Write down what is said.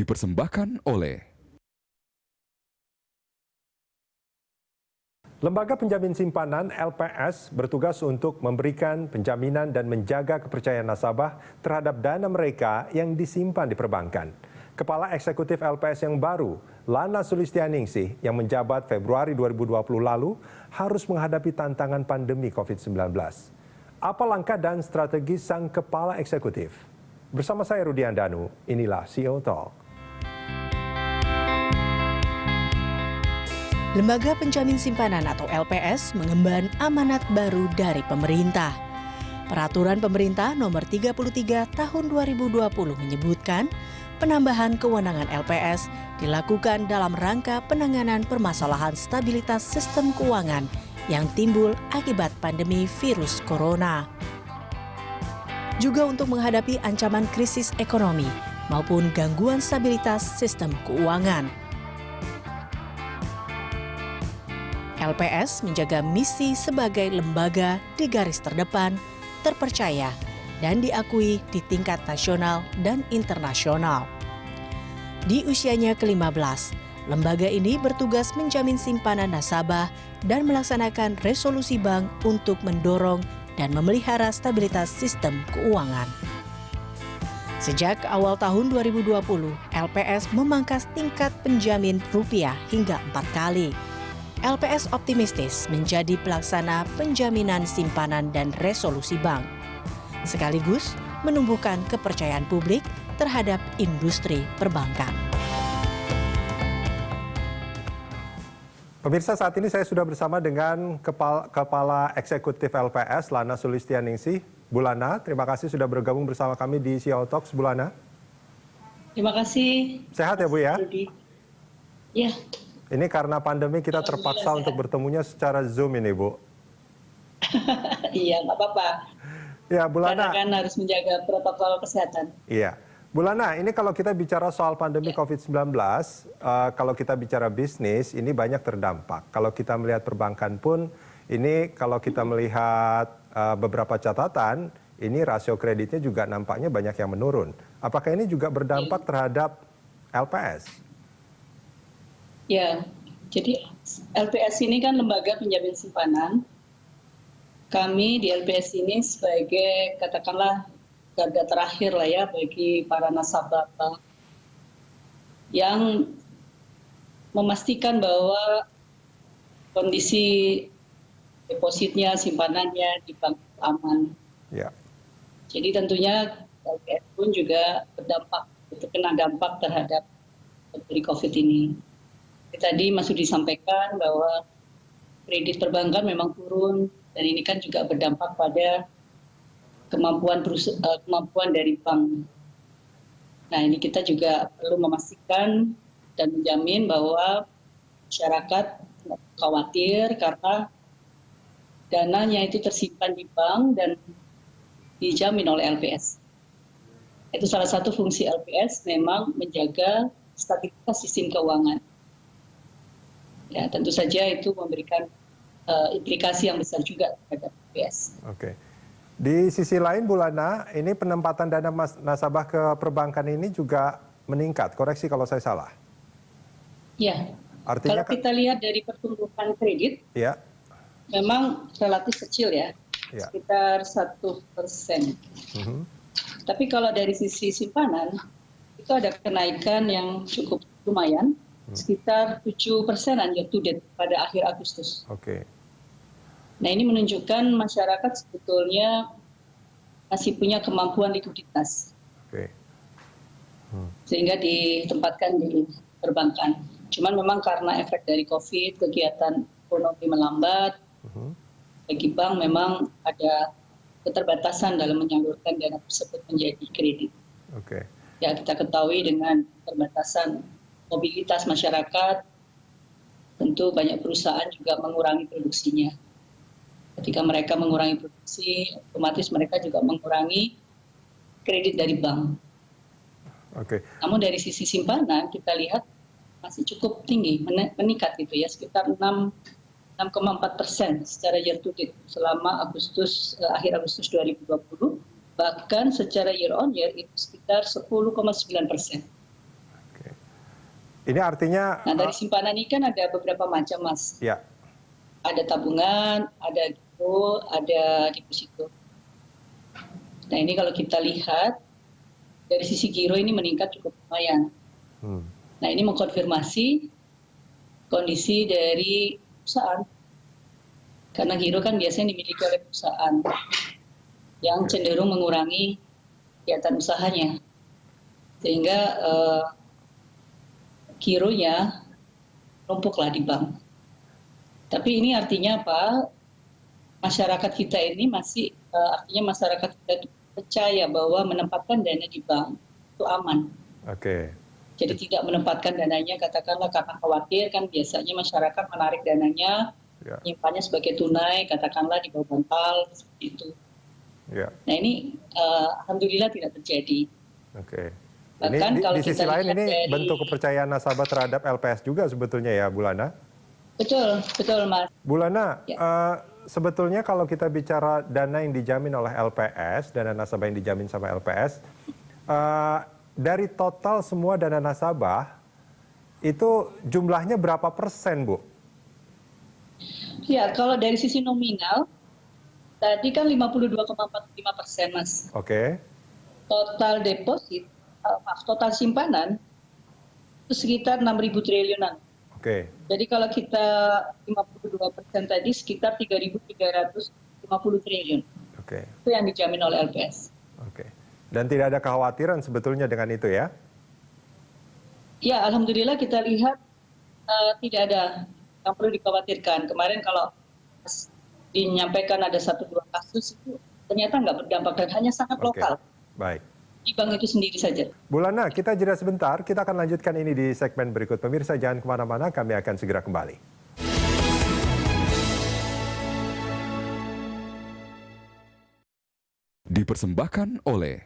dipersembahkan oleh Lembaga Penjamin Simpanan (LPS) bertugas untuk memberikan penjaminan dan menjaga kepercayaan nasabah terhadap dana mereka yang disimpan di perbankan. Kepala Eksekutif LPS yang baru, Lana Sulistianingsih, yang menjabat Februari 2020 lalu, harus menghadapi tantangan pandemi COVID-19. Apa langkah dan strategi sang Kepala Eksekutif? Bersama saya Rudi Andanu, inilah CEO Talk. Lembaga Penjamin Simpanan atau LPS mengemban amanat baru dari pemerintah. Peraturan pemerintah nomor 33 tahun 2020 menyebutkan penambahan kewenangan LPS dilakukan dalam rangka penanganan permasalahan stabilitas sistem keuangan yang timbul akibat pandemi virus corona. Juga untuk menghadapi ancaman krisis ekonomi maupun gangguan stabilitas sistem keuangan. LPS menjaga misi sebagai lembaga di garis terdepan, terpercaya, dan diakui di tingkat nasional dan internasional. Di usianya ke-15, lembaga ini bertugas menjamin simpanan nasabah dan melaksanakan resolusi bank untuk mendorong dan memelihara stabilitas sistem keuangan. Sejak awal tahun 2020, LPS memangkas tingkat penjamin rupiah hingga 4 kali. LPS optimistis menjadi pelaksana penjaminan simpanan dan resolusi bank, sekaligus menumbuhkan kepercayaan publik terhadap industri perbankan. Pemirsa, saat ini saya sudah bersama dengan Kepala Eksekutif LPS, Lana Sulistianingsih. Bu Lana, terima kasih sudah bergabung bersama kami di CEO Talks, Bu Lana. Terima kasih. Sehat ya Bu ya? Ya. Ini karena pandemi kita terpaksa untuk bertemunya secara Zoom ini, Bu. Iya, nggak apa-apa. Ya, Bu Lana. Karena kan harus menjaga protokol kesehatan. Iya. Bu Lana, ini kalau kita bicara soal pandemi COVID-19, kalau kita bicara bisnis, ini banyak terdampak. Kalau kita melihat perbankan pun, ini kalau kita melihat beberapa catatan, ini rasio kreditnya juga nampaknya banyak yang menurun. Apakah ini juga berdampak terhadap LPS? Ya, jadi LPS ini kan lembaga penjamin simpanan. Kami di LPS ini sebagai katakanlah garda terakhir lah ya bagi para nasabah bank yang memastikan bahwa kondisi depositnya, simpanannya di bank aman. Ya. Jadi tentunya LPS pun juga berdampak, terkena dampak terhadap dari COVID ini. Tadi Mas Sudi sampaikan bahwa kredit perbankan memang turun dan ini kan juga berdampak pada kemampuan dari bank. Nah, ini kita juga perlu memastikan dan menjamin bahwa masyarakat tidak khawatir karena dananya itu tersimpan di bank dan dijamin oleh LPS. Itu salah satu fungsi LPS memang menjaga stabilitas sistem keuangan. Ya, tentu saja itu memberikan implikasi yang besar juga terhadap LPS. Oke. Di sisi lain, Bu Lana, ini penempatan dana nasabah ke perbankan ini juga meningkat. Koreksi kalau saya salah. Ya. Artinya kalau kita lihat dari pertumbuhan kredit, ya, memang relatif kecil ya, sekitar 1%. Tapi kalau dari sisi simpanan, itu ada kenaikan yang cukup lumayan. Sekitar 7% year to date pada akhir Agustus. Oke. Nah, ini menunjukkan masyarakat sebetulnya masih punya kemampuan likuiditas. Oke. Sehingga ditempatkan di perbankan. Cuman memang karena efek dari COVID, kegiatan ekonomi melambat, bagi bank memang ada keterbatasan dalam menyalurkan dana tersebut menjadi kredit. Oke. Ya, kita ketahui dengan keterbatasan mobilitas masyarakat, tentu banyak perusahaan juga mengurangi produksinya. Ketika mereka mengurangi produksi, otomatis mereka juga mengurangi kredit dari bank. Oke. Namun dari sisi simpanan kita lihat masih cukup tinggi, meningkat gitu ya, sekitar 6,4% secara year to date selama akhir Agustus 2020, bahkan secara year on year itu sekitar 10,9%. Ini artinya... Nah, dari simpanan ini kan ada beberapa macam, Mas. Ya, Ada tabungan, ada giro, ada deposito. Nah, ini kalau kita lihat, dari sisi giro ini meningkat cukup lumayan. Nah, ini mengkonfirmasi kondisi dari perusahaan. Karena giro kan biasanya dimiliki oleh perusahaan yang cenderung mengurangi kegiatan usahanya. Sehingga gironya numpuklah di bank. Tapi ini artinya apa? Masyarakat kita ini masih, artinya masyarakat kita percaya bahwa menempatkan dana di bank itu aman. oke. Jadi tidak menempatkan dananya katakanlah karena khawatir, kan biasanya masyarakat menarik dananya, Ya, menyimpannya sebagai tunai, katakanlah di bawah bantal, seperti itu. ya, Nah ini alhamdulillah tidak terjadi. oke. Bahkan kalau Di sisi kita lain lihat ini dari- bentuk kepercayaan nasabah terhadap LPS juga sebetulnya ya, Bu Lana? Betul, betul Mas. Bu Lana, Ya. sebetulnya kalau kita bicara dana yang dijamin oleh LPS, dana nasabah yang dijamin sama LPS, dari total semua dana nasabah, itu jumlahnya berapa persen, Bu? Ya, kalau dari sisi nominal, tadi kan 52,45%, Mas. Oke, Total deposit, total simpanan, itu sekitar 6.000 triliunan. oke, Jadi kalau kita 52% tadi sekitar 3.350 triliun. oke, Itu yang dijamin oleh LPS. oke. Dan tidak ada kekhawatiran sebetulnya dengan itu ya? Ya, alhamdulillah kita lihat tidak ada yang perlu dikhawatirkan. Kemarin kalau dinyampaikan ada 1-2 kasus itu ternyata nggak berdampak dan hanya sangat Oke, lokal baik. di bank itu sendiri saja. Bu Lana, kita jeda sebentar, kita akan lanjutkan ini di segmen berikut. Pemirsa jangan kemana-mana, kami akan segera kembali. Dipersembahkan oleh